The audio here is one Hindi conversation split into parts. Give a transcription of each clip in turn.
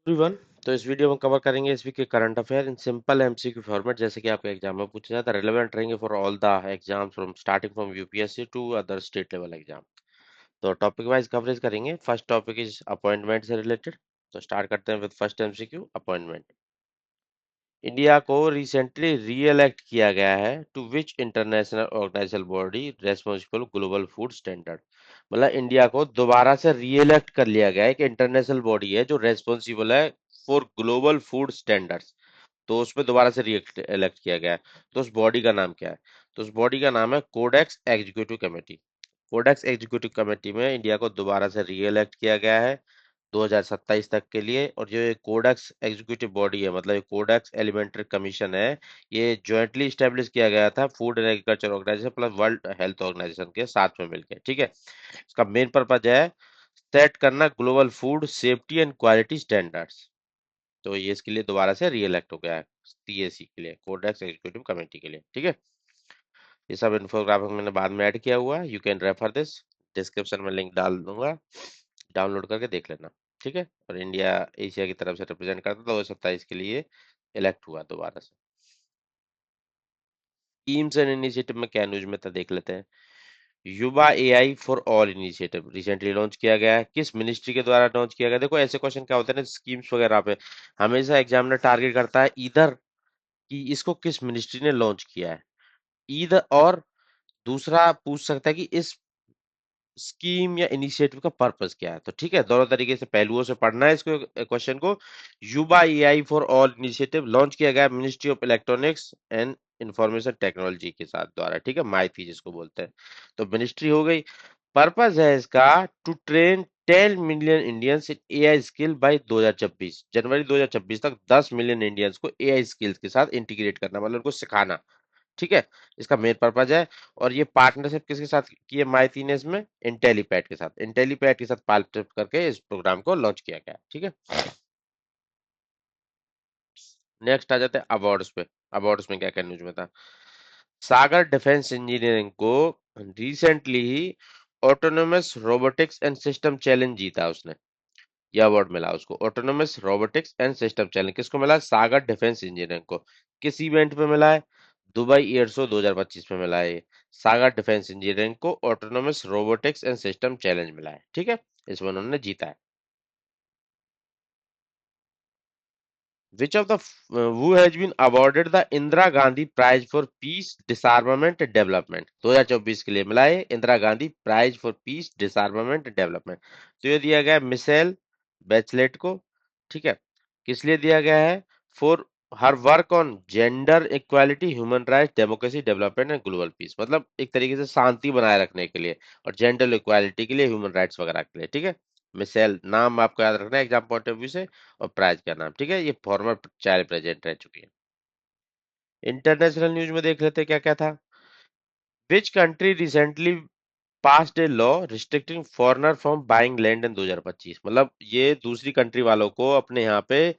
एवरीवन। तो इस वीडियो में कवर करेंगे इस वीक के current affair in simple MCQ format, जैसे कि आपके एग्जाम में पूछे जाता है। रिलेवेंट रहेंगे for all the exams from starting from UPSC to other state level exam. तो टॉपिक वाइज कवरेज करेंगे। फर्स्ट टॉपिक इज अपॉइंटमेंट से रिलेटेड। तो स्टार्ट करते हैं with first MCQ, appointment. India को रिसेंटली री इलेक्ट किया गया है to which international organisation body responsible global food standard. मतलब इंडिया को दोबारा से री इलेक्ट कर लिया गया है कि इंटरनेशनल बॉडी है जो रेस्पॉन्सिबल है फॉर ग्लोबल फूड स्टैंडर्ड्स। तो उसमें दोबारा से री इलेक्ट किया गया है। तो उस बॉडी का नाम क्या है? तो उस बॉडी का नाम है Codex executive committee. Codex executive committee में इंडिया को दोबारा से री इलेक्ट किया गया है 2027 तक के लिए। और जो ये कोडेक्स एग्जीक्यूटिव बॉडी है, मतलब ये कोडेक्स एलिमेंट्री कमीशन है, ये ज्वाइंटली स्टेब्लिश किया गया था Food and Agriculture Organization plus World Health Organization के साथ में मिलकर। ठीक है, इसका मेन पर्पज है सेट करना global food safety and quality standards. तो ये इसके लिए दोबारा से री इलेक्ट हो गया है, सीएसी के लिए, कोडेक्स एग्जीक्यूटिव कमेटी के लिए। ठीक है, ये सब इन्फोग्राफिक मैंने बाद में ऐड किया हुआ है, you can refer this. Description में लिंक डाल दूंगा, डाउनलोड करके देख लेना। ठीक है, और इंडिया एशिया की तरफ से रिप्रेजेंट करता था 2027 के लिए इलेक्ट हुआ दोबारा से। स्कीम्स एंड इनिशिएटिव में क्या न्यूज में था देख लेते हैं। युवा AI for all initiative recently launch किया गया है। किस मिनिस्ट्री के द्वारा लॉन्च किया गया? देखो ऐसे क्वेश्चन क्या होते हैं ना स्कीम्स वगैरह पे, हमेशा एग्जामिनर टारगेट करता है इधर कि इसको किस मिनिस्ट्री ने लॉन्च किया है, ईद, और दूसरा पूछ सकता है कि इस स्कीम या इनिशिएटिव का पर्पस क्या है। तो ठीक है, दोनों तरीके से पहलुओं से पढ़ना है इसको, क्वेश्चन को। युवा AI for all initiative launch किया गया ministry of electronics and information technology के साथ द्वारा। ठीक है, माइथी जिसको बोलते हैं। तो मिनिस्ट्री हो गई। पर्पस है इसका to train 10 million Indians in AI skill by 2026, जनवरी 2026 तक 10 मिलियन इंडियंस को एआई स्किल्स के साथ इंटीग्रेट करना, मतलब उनको सिखाना। ठीक है, इसका मेन पर्पज है। और ये पार्टनरशिप किसके साथ की है माइथी ने? इसमें इंटेलीपैड के साथ, इंटेलीपैड के साथ पार्टनरशिप करके इस प्रोग्राम को लॉन्च किया गया है। ठीक है, नेक्स्ट आ जाते हैं अवार्ड्स पे। अवार्ड्स में क्या क्या न्यूज में था। सागर डिफेंस इंजीनियरिंग को recently he autonomous robotics and system challenge जीता उसने। यह अवार्ड मिला उसको, autonomous robotics and system challenge. किसको मिला? सागर डिफेंस इंजीनियरिंग को। किस इवेंट पे मिला है? दुबई एयर शो 2025 में मिला है ये। सागर डिफेंस इंजीनियरिंग को autonomous robotics and system challenge मिला है। ठीक है, इसमें उन्होंने जीता है। Which of the who has been awarded the Indira Gandhi prize for peace disarmament development? 2024 के लिए मिला है Indira Gandhi prize for peace disarmament development. तो ये दिया गया है मिशेल बैचलेट को। ठीक है, किस लिए दिया गया है? For her work on gender equality, human rights, democracy, development and global piece. मतलब एक तरीके से शांति बनाए रखने के लिए और जेंडर इक्वालिटी के लिए, ह्यूमन राइट्स वगैरह के लिए। ठीक है, मिशेल नाम आपको याद रखना है एग्जाम पॉइंट ऑफ व्यू से, और प्राइज का नाम। ठीक है, ये फॉर्मर चाइल्ड प्रेजेंट रह चुकी है। इंटरनेशनल न्यूज में देख लेते हैं क्या क्या था। Which country recently passed a law restricting foreigner from buying land in 2025? मतलब ये दूसरी कंट्री वालों को अपने यहाँ पे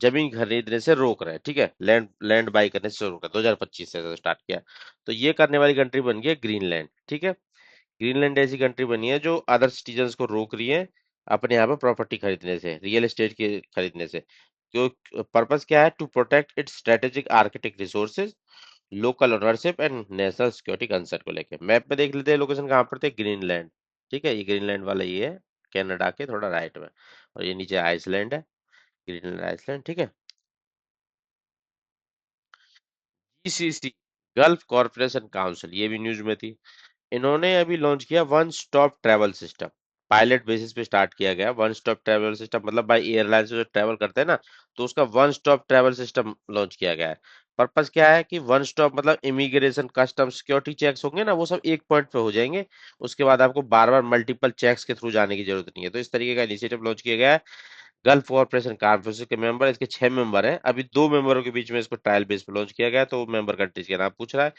जमीन खरीदने से रोक रहे हैं। ठीक है, लैंड लैंड बाई करने से रोक रहे हैं, 2025 से स्टार्ट किया। तो ये करने वाली कंट्री बन गई है ग्रीनलैंड। ठीक है, ग्रीनलैंड ऐसी कंट्री बनी है जो अदर सिटीजन्स को रोक रही है अपने यहाँ पे प्रॉपर्टी खरीदने से, रियल एस्टेट के खरीदने से। क्यों? पर्पस क्या है? To protect its strategic architect resources, local ownership and national security concern को लेके। मैप पे देख लेते हैं लोकेशन कहाँ पर थे। ग्रीनलैंड। ठीक है, ये ग्रीनलैंड वाला ये है, कनाडा के थोड़ा राइट में। और ये नीचे आइसलैंड है, ग्रीनलैंड आइसलैंड। ठीक है, जीसीसी, गल्फ कॉर्पोरेशन काउंसिल, ये भी न्यूज में थी। इन्होंने अभी लॉन्च किया one stop travel system. Pilot basis पे स्टार्ट किया गया वन स्टॉप ट्रैवल सिस्टम, मतलब भाई एयरलाइन से जो ट्रैवल करते हैं ना, तो उसका one stop travel system launch किया गया है। पर्पस क्या है कि वन स्टॉप मतलब इमिग्रेशन, कस्टम, सिक्योरिटी चेक्स होंगे ना, वो सब एक पॉइंट पे हो जाएंगे। उसके बाद आपको बार बार मल्टीपल चेक्स के थ्रू जाने की जरूरत नहीं है। तो इस तरीके का इनिशिएटिव लॉन्च किया गया है। गल्फ कॉर्पोरेशन कॉन्फ्रेंस के मेंबर, इसके 6 मेंबर हैं। अभी 2 मेंबरों के बीच में इसको ट्रायल बेस पे लॉन्च किया गया है, तो मेंबर कंट्रीज के नाम पूछ रहा है।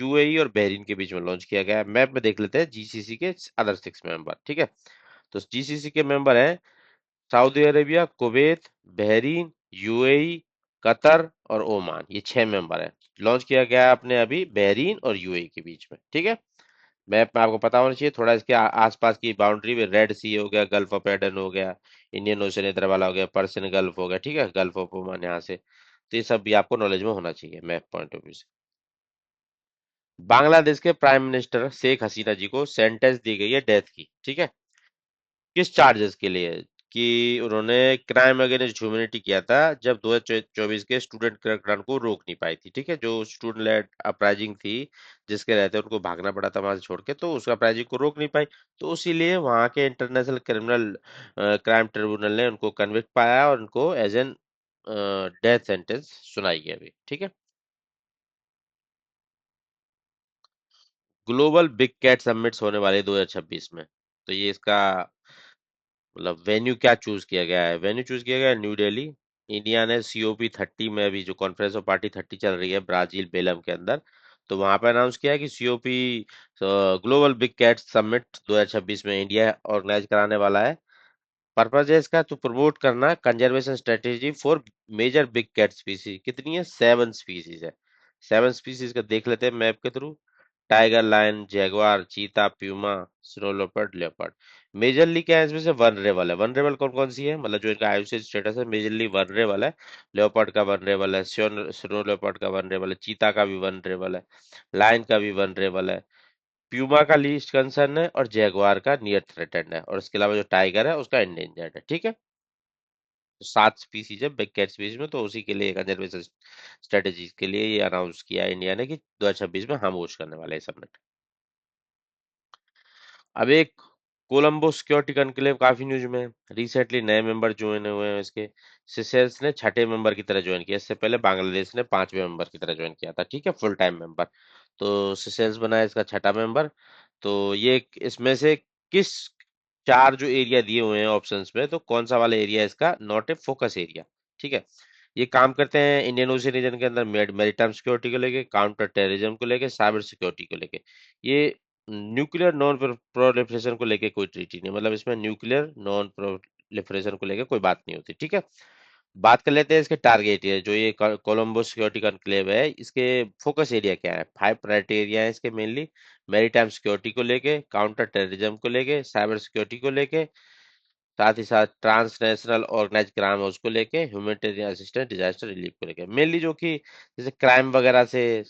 यूएई और बहरीन के बीच में लॉन्च किया गया है। मैप में देख लेते हैं जीसीसी के अदर 6 मेंबर। ठीक है, तो जीसीसी के मेंबर हैं Saudi Arabia, Kuwait, Bahrain, UAE, Qatar और ओमान। ये 6 मेंबर है। लॉन्च किया गया है अपने अभी बहरीन और यूएई के बीच में। ठीक है, मैप में आपको पता होना चाहिए थोड़ा, इसके आसपास की बाउंड्री में रेड सी हो गया, गल्फ ऑफ एडन हो गया, इंडियन ओशन इधर वाला हो गया, पर्सियन गल्फ हो गया, ठीक है, गल्फ ऑफ ओमान यहाँ से। तो ये सब भी आपको नॉलेज में होना चाहिए मैप पॉइंट ऑफ व्यू से। बांग्लादेश के प्राइम मिनिस्टर शेख हसीना जी को सेंटेंस दी गई है डेथ की, ठीक है। किस चार्जेस के लिए? कि उन्होंने क्राइम अगेंस्ट ह्यूमैनिटी किया था जब 2024 के स्टूडेंट क्रैकडाउन को रोक नहीं पाई थी, ठीक है, जो स्टूडेंट लेड अपराइजिंग थी, जिसके रहते उनको भागना पड़ा था वहां से छोड़ के, तो उस अपराइजिंग को रोक नहीं पाई। तो इसीलिए वहां के इंटरनेशनल क्रिमिनल क्राइम ट्रिब्यूनल ने उनको कन्विक्ट पाया और उनको एज एन डेथ सेंटेंस सुनाई है अभी, ठीक है। ग्लोबल बिग कैट समिट्स होने वाले 2026 में, तो ये इसका मतलब वेन्यू क्या चूज किया गया है? वेन्यू चूज किया गया है न्यू दिल्ली। इंडिया ने COP30 में, अभी जो कॉन्फ्रेंस ऑफ पार्टी 30 चल रही है ब्राजील बेलम के अंदर, तो वहां पर अनाउंस किया है कि COP global big cat summit 2026 में इंडिया ऑर्गेनाइज कराने वाला है। पर्पज है इसका टू प्रमोट करना conservation strategy for major big cat species. कितनी है? 7 स्पीसीज है। 7 स्पीसीज का देख लेते हैं मैप के थ्रू। टाइगर, लायन, जैगवार, चीता, Puma, snow leopard, leopard. Majorly क्या है इसमें से? वनरेबल है। वनरेबल कौन कौन सी है, मतलब जो इनका आयुष स्टेटस है, मेजरली वनरेबल है। लेपर्ड का वनरेबल है, स्नो लेपर्ड का वनरेबल है, चीता का भी वनरेबल है, लायन का भी वनरेबल है, प्यूमा का लीस्ट कंसर्न है, और जैगवार का नियर थ्रेटेंड है, और इसके अलावा जो टाइगर है उसका एंडेंजर्ड है, ठीक है। तो 7 स्पीसीज है बिग कैट स्पीसीज में, तो उसी के लिए कंजर्वेशन स्ट्रेटेजी के लिए ये अनाउंस किया है इंडिया ने कि 2026 में हम होस्ट करने वाले हैं समिट। अब एक कोलंबो सिक्योरिटी कॉन्क्लेव काफी न्यूज में है। रिसेंटली नए मेंबर ज्वाइन हुए हैं इसके। सिसेल्स ने छठे मेंबर की तरह ज्वाइन किया, इससे पहले बांग्लादेश ने पांचवें मेंबर की तरह ज्वाइन किया था, ठीक है, फुल टाइम मेंबर। तो सिसेल्स बना है इसका छठा मेंबर। तो ये इसमें से किस चार जो एरिया दिए हुए हैं ऑप्शंस में, तो कौन सा वाला एरिया है इसका नॉट ए फोकस एरिया, ठीक है। ये काम करते हैं इंडियन ओशियन रीजन के अंदर मैरीटाइम सिक्योरिटी को लेके, काउंटर टेररिज्म को लेके, साइबर सिक्योरिटी को लेके। ये न्यूक्लियर नॉन प्रोलिफरेशन को लेके कोई ट्रीटी नहीं, मतलब इसमें न्यूक्लियर नॉन प्रोलिफरेशन को लेके कोई बात नहीं होती, ठीक है। बात कर लेते हैं इसके टारगेट एरिया, जो ये कोलंबो सिक्योरिटी कॉन्क्लेव है, इसके फोकस एरिया क्या है? 5 प्रायोरिटी एरिया है इसके मेनली। मैरीटाइम सिक्योरिटी को लेके, काउंटर टेररिज्म को लेके, साइबर सिक्योरिटी को लेके, साथ ही साथ ट्रांसनेशनल ऑर्गेनाइज क्राइम है उसको लेके, ह्यूमैनिटेरियन असिस्टेंस, डिजास्टर रिलीफ को लेके, मेनली जो कि जैसे क्राइम वगैरह से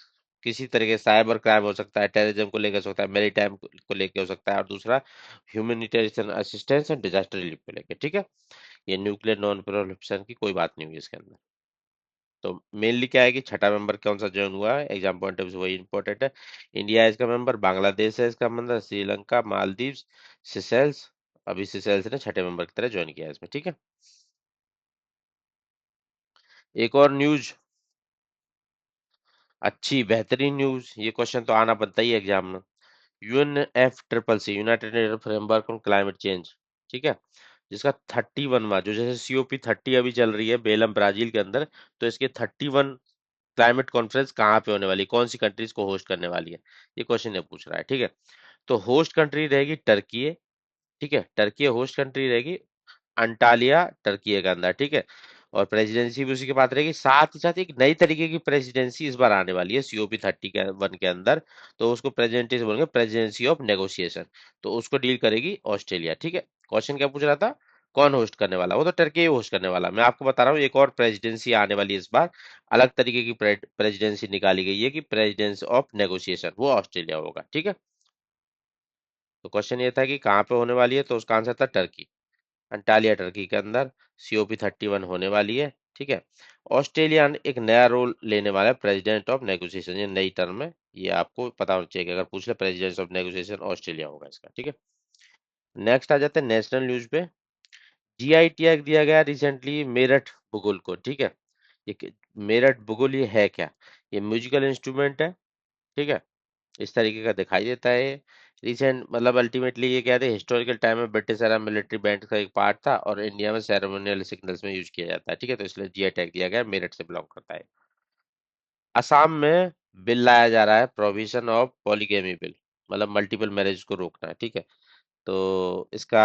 किसी तरीके साइबर क्राइम हो सकता है, टेररिज्म को लेकर हो सकता है, मैरीटाइम को लेके हो सकता है, और दूसरा humanitarian assistance and disaster relief को लेके, ठीक है। ये न्यूक्लियर नॉन प्रोलिफरेशन की कोई बात नहीं हुई इसके अंदर। तो मेनली क्या है कि छठा मेंबर कौन सा ज्वाइन हुआ है, एग्जाम पॉइंट ऑफ व्यू से वही इंपॉर्टेंट है। इंडिया है इसका मेंबर, बांग्लादेश है इसका मेंबर, श्रीलंका, मालदीव्स, सिसेल्स। अभी सिसेल्स ने छठे मेंबर की तरह ज्वाइन किया है इसमें, ठीक है। एक और न्यूज, अच्छी बेहतरीन न्यूज, ये क्वेश्चन तो आना बनता ही है एग्जाम में। UNFCCC, United nation framework on climate change, ठीक है, जिसका 31वां, जो जैसे COP30 अभी चल रही है बेलम ब्राजील के अंदर, तो इसके 31 क्लाइमेट कॉन्फ्रेंस कहाँ पे होने वाली, कौन सी कंट्रीज को होस्ट करने वाली है, ये क्वेश्चन ये पूछ रहा है, ठीक है। तो होस्ट कंट्री रहेगी टर्की है, ठीक है, टर्की होस्ट कंट्री रहेगी, अंटालिया टर्की के अंदर, ठीक है। और प्रेसिडेंसी भी उसी के बाद रहेगी, साथ ही साथ एक नई तरीके की प्रेसिडेंसी इस बार आने वाली है COP30 के वन के अंदर। तो उसको प्रेसिडेंसी बोलेंगे, प्रेसिडेंसी ऑफ नेगोशिएशन। तो उसको डील करेगी ऑस्ट्रेलिया, ठीक है। क्वेश्चन क्या पूछ रहा था? कौन होस्ट करने वाला? वो तो टर्की ही होस्ट करने वाला। मैं आपको बता रहा हूँ एक और प्रेसिडेंसी आने वाली है इस बार, अलग तरीके की प्रेसिडेंसी निकाली गई है कि प्रेसिडेंसी ऑफ नेगोशिएशन, वो ऑस्ट्रेलिया होगा, ठीक है। तो क्वेश्चन ये था कि कहाँ पे होने वाली है, तो उसका आंसर था टर्की, अंटालिया टर्की के अंदर COP31 होने वाली है, ठीक है। ऑस्ट्रेलिया एक नया रोल लेने वाला है, प्रेसिडेंट ऑफ नेगोशिएशन, ये नई टर्म है, ये आपको पता होना चाहिए कि अगर पूछ ले प्रेसिडेंट ऑफ नेगोशिएशन ऑस्ट्रेलिया होगा इसका, ठीक है। नेक्स्ट आ जाते हैं नेशनल न्यूज पे। GI टैग दिया गया रिसेंटली मेरठ बुगुल को, ठीक है। ये मेरठ बुगुल ये है क्या? ये म्यूजिकल इंस्ट्रूमेंट है, ठीक है, इस तरीके का दिखाई देता है। रिसेंट मतलब अल्टीमेटली ये क्या थे, हिस्टोरिकल टाइम में ब्रिटिश एरा मिलिट्री बैंड का एक पार्ट था, और इंडिया में सेरेमोनियल सिग्नल्स में यूज किया जाता है, ठीक है, तो इसलिए GI टैग दिया गया, मेरठ से बिलोंग करता है। असम में बिल लाया जा रहा है, प्रोविजन ऑफ पॉलीगेमी बिल, मतलब मल्टीपल मैरिज को रोकना है, ठीक है। तो इसका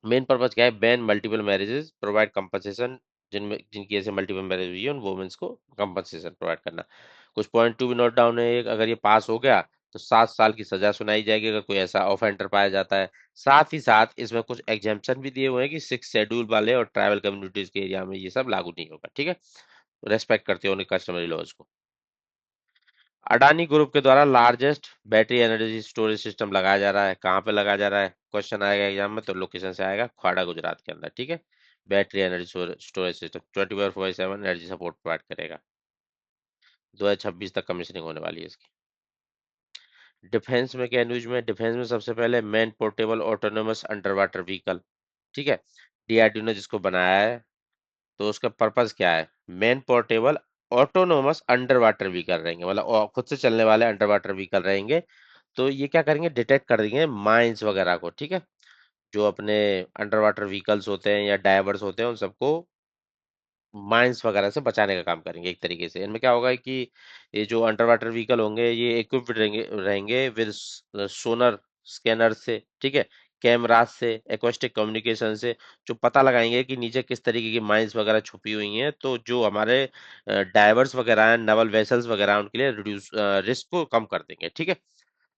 मेन पर्पज क्या है? Ban multiple marriages, provide compensation, जिनमें जिनकी ऐसे मल्टीपल मैरिज हुई है उन वुमेन्स को कंपनसेशन प्रोवाइड करना। कुछ पॉइंट टू भी नोट डाउन है, अगर ये पास हो गया तो 7 साल की सजा सुनाई जाएगी अगर कोई ऐसा ऑफेंडर पाया जाता है। साथ ही साथ इसमें कुछ एग्जेम्पशन भी दिए हुए हैं कि 6 शेड्यूल वाले और ट्राइबल कम्युनिटीज के एरिया में ये सब लागू नहीं होगा, ठीक है, रेस्पेक्ट करते हो उन्हें कस्टमरी लॉज को। अडानी ग्रुप के द्वारा largest battery energy storage system लगाया जा रहा है। कहाँ पे लगाया जा रहा है, क्वेश्चन आएगा एग्जाम में, तो लोकेशन से आएगा ख्वाड़ा गुजरात के अंदर, ठीक है। Battery energy storage system 24/7 energy support provide करेगा। 2026 तक कमीशनिंग होने वाली है इसकी। डिफेंस में क्या न्यूज में, डिफेंस में सबसे पहले man portable autonomous under water vehicle, ठीक है, डीआरडीओ ने जिसको बनाया है, तो उसका पर्पस क्या है, man portable autonomous under water vehicle रहेंगे, मतलब खुद से चलने वाले अंडर वाटर व्हीकल रहेंगे। तो ये क्या करेंगे, डिटेक्ट कर देंगे माइंस वगैरह को, ठीक है, जो अपने अंडर वाटर व्हीकल्स होते हैं या डाइवर्स होते हैं उन सबको माइंस वगैरह से बचाने का काम करेंगे एक तरीके से। इनमें क्या होगा कि ये जो अंडर वाटर व्हीकल होंगे ये इक्विप्ड रहेंगे विद सोनर स्कैनर से, ठीक है, कैमराज से, एक्वेस्टिक कम्युनिकेशन से, जो पता लगाएंगे कि नीचे किस तरीके की माइंस वगैरह छुपी हुई हैं, तो जो हमारे डाइवर्स वगैरह हैं, नवल वेसल्स वगैरह हैं, उनके लिए रिड्यूस रिस्क को कम कर देंगे, ठीक है।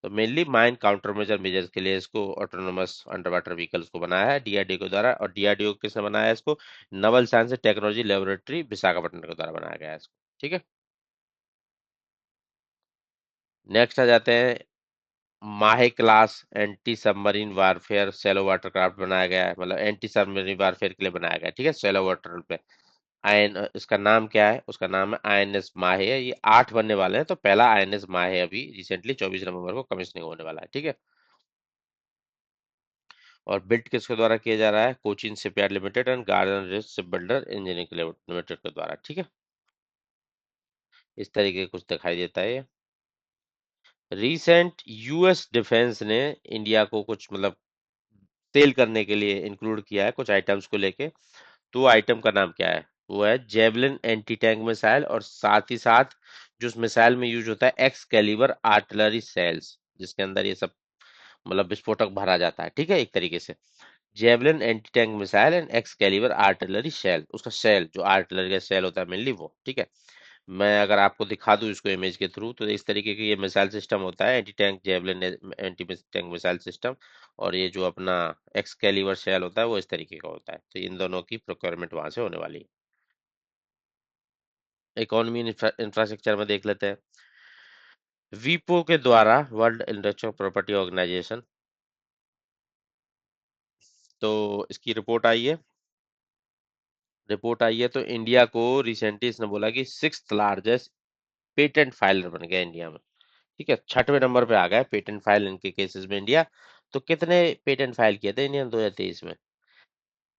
तो mainly mine counter measure measures के लिए इसको ऑटोनोमस अंडर वाटर व्हीकल्स को बनाया है डीआरडीओ के द्वारा। और डीआरडीओ किसने बनाया है इसको, Naval science and technology laboratory Visakhapatnam के द्वारा बनाया गया है इसको, ठीक है। नेक्स्ट आ जाते हैं, माहे क्लास एंटी सबमरीन वारफेयर सेलो वाटरक्राफ्ट बनाया गया है, मतलब एंटी सबमरीन वारफेयर के लिए बनाया गया है, ठीक है, सेलो वाटर पे। इसका नाम क्या है, उसका नाम है आईएनएस माहे है। ये 8 बनने वाले हैं, तो पहला आईएनएस माहे अभी रिसेंटली 24 नवंबर को कमीशनिंग होने वाला है, ठीक है। और बिल्ड किसके द्वारा किया जा रहा है, Cochin shipyard limited and garden rich ship builder engineering limited के द्वारा, ठीक है। इस तरीके का कुछ दिखाई देता है ये। रिसेंट यूएस डिफेंस ने इंडिया को कुछ मतलब सेल करने के लिए इंक्लूड किया है कुछ आइटम्स को लेके। तो वो आइटम का नाम क्या है, वो है जेवलिन एंटी टैंक मिसाइल, और साथ ही साथ जो उस मिसाइल में यूज होता है एक्स कैलिबर आर्टिलरी सेल्स, जिसके अंदर ये सब मतलब विस्फोटक भरा जाता है, ठीक है, एक तरीके से। Javelin anti tank missile and X calibre artillery shell, उसका शेल जो आर्टिलरी का शेल होता है मेनली वो, ठीक है। मैं अगर आपको दिखा दूं इसको इमेज के थ्रू, तो इस तरीके की ये मिसाइल सिस्टम होता है, anti tank javelin anti tank missile system. और ये जो अपना एक्स कैलिबर शेल होता है वो इस तरीके का होता है। तो इन दोनों की प्रोक्योरमेंट वहां से होने वाली है। इकोनॉमी इंफ्रास्ट्रक्चर में देख लेते हैं। वीपो के द्वारा, वर्ल्ड इंटेलेक्चुअल प्रॉपर्टी ऑर्गेनाइजेशन, तो इसकी रिपोर्ट आई है तो इंडिया को रिसेंटली इसने बोला कि 6th लार्जेस्ट पेटेंट फाइलर बन गया इंडिया में, ठीक है, 6वें नंबर पे आ गया पेटेंट फाइल इनके केसेस में इंडिया। तो कितने पेटेंट फाइल किए थे इंडिया ने 2023 में,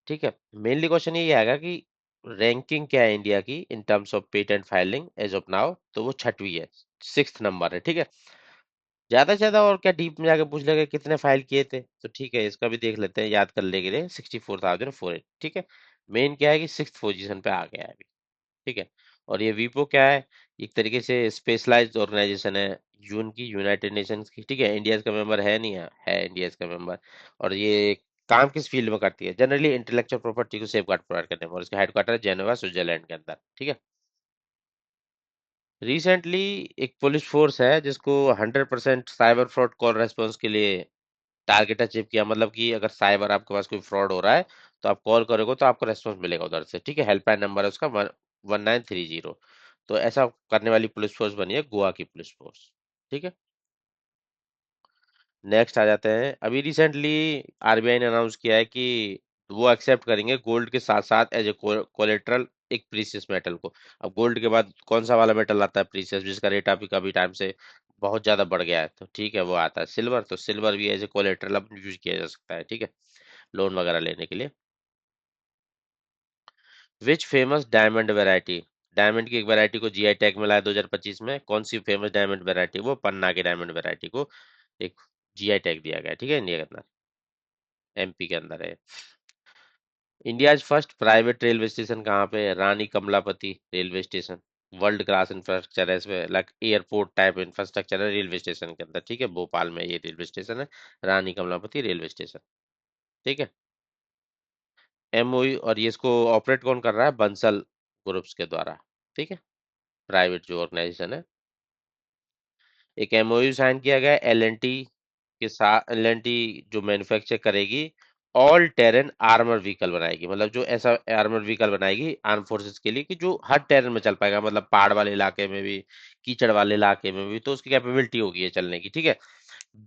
ठीक है। मेनली क्वेश्चन ये आएगा कि रैंकिंग क्या है इंडिया की in terms of patent filing as of now, तो वो 6वीं है, 6th नंबर है, ठीक है। ज्यादा से ज्यादा और क्या डीप में जाके पूछ लेगा कितने फाइल किए थे, तो ठीक है इसका भी देख लेते हैं याद करने के लिए, 64,004, ठीक है। मेन क्या है कि 6th पोजीशन पे आ गया है अभी, ठीक है। और ये वीपो क्या है, एक तरीके से स्पेशलाइज्ड ऑर्गेनाइजेशन है, यून की, यूनाइटेड नेशंस की, ठीक है, इंडिया का मेंबर है नहीं है इंडिया का मेंबर। और ये काम किस फील्ड में करती है, जनरली इंटेलेक्चुअल प्रॉपर्टी को सेफ गार्ड प्रोवाइड करने में, और इसका हेडक्वार्टर है जेनेवा स्विट्जरलैंड के अंदर, ठीक है। रिसेंटली एक पुलिस फोर्स है जिसको 100% साइबर फ्रॉड कॉल रेस्पॉन्स के लिए टारगेट अचीव किया, मतलब कि अगर साइबर आपके पास कोई फ्रॉड हो रहा है तो आप कॉल करोगे तो आपको रेस्पॉन्स मिलेगा उधर से, ठीक है। हेल्पलाइन नंबर है उसका 1930। तो ऐसा करने वाली पुलिस फोर्स बनी है गोवा की पुलिस फोर्स, ठीक है। नेक्स्ट आ जाते हैं, अभी रिसेंटली आरबीआई ने अनाउंस किया है कि वो एक्सेप्ट करेंगे गोल्ड के साथ साथ एज ए कोलेट्रल एक प्रीसियस मेटल को। अब गोल्ड के बाद कौन सा वाला मेटल आता है प्रीसियस, जिसका रेट अभी कभी टाइम से बहुत ज्यादा बढ़ गया है, तो ठीक है वो आता है सिल्वर। तो सिल्वर भी एज ए कोलेट्रल अब यूज किया जा सकता है, ठीक है, लोन वगैरह लेने के लिए। Which famous diamond variety, diamond की एक वैरायटी को जीआई टैग मिला है 2025 में, कौन सी फेमस डायमंड वैरायटी, वो पन्ना के डायमंड वैरायटी को एक जीआई टैग दिया गया है, ठीक है, इंडिया के अंदर, एमपी के अंदर है। India first private railway station कहाँ पे है, Rani Kamlapati railway station. World class infrastructure है इसमें, लाइक एयरपोर्ट टाइप इंफ्रास्ट्रक्चर है रेलवे स्टेशन के अंदर, ठीक है, भोपाल में ये रेलवे स्टेशन है, रानी कमलापति रेलवे स्टेशन, ठीक है। एमओयू, और ये इसको ऑपरेट कौन कर रहा है, बंसल ग्रुप्स के द्वारा, ठीक है, प्राइवेट जो ऑर्गेनाइजेशन है। एक एमओयू साइन किया गया एलएनटी के साथ। एलएनटी जो मैन्युफैक्चर करेगी ऑल टेरेन आर्मर व्हीकल बनाएगी, मतलब जो ऐसा आर्मर व्हीकल बनाएगी आर्म फोर्सेस के लिए कि जो हर टेरेन में चल पाएगा, मतलब पहाड़ वाले इलाके में भी, कीचड़ वाले इलाके में भी, तो उसकी कैपेबिलिटी होगी है चलने की, ठीक है।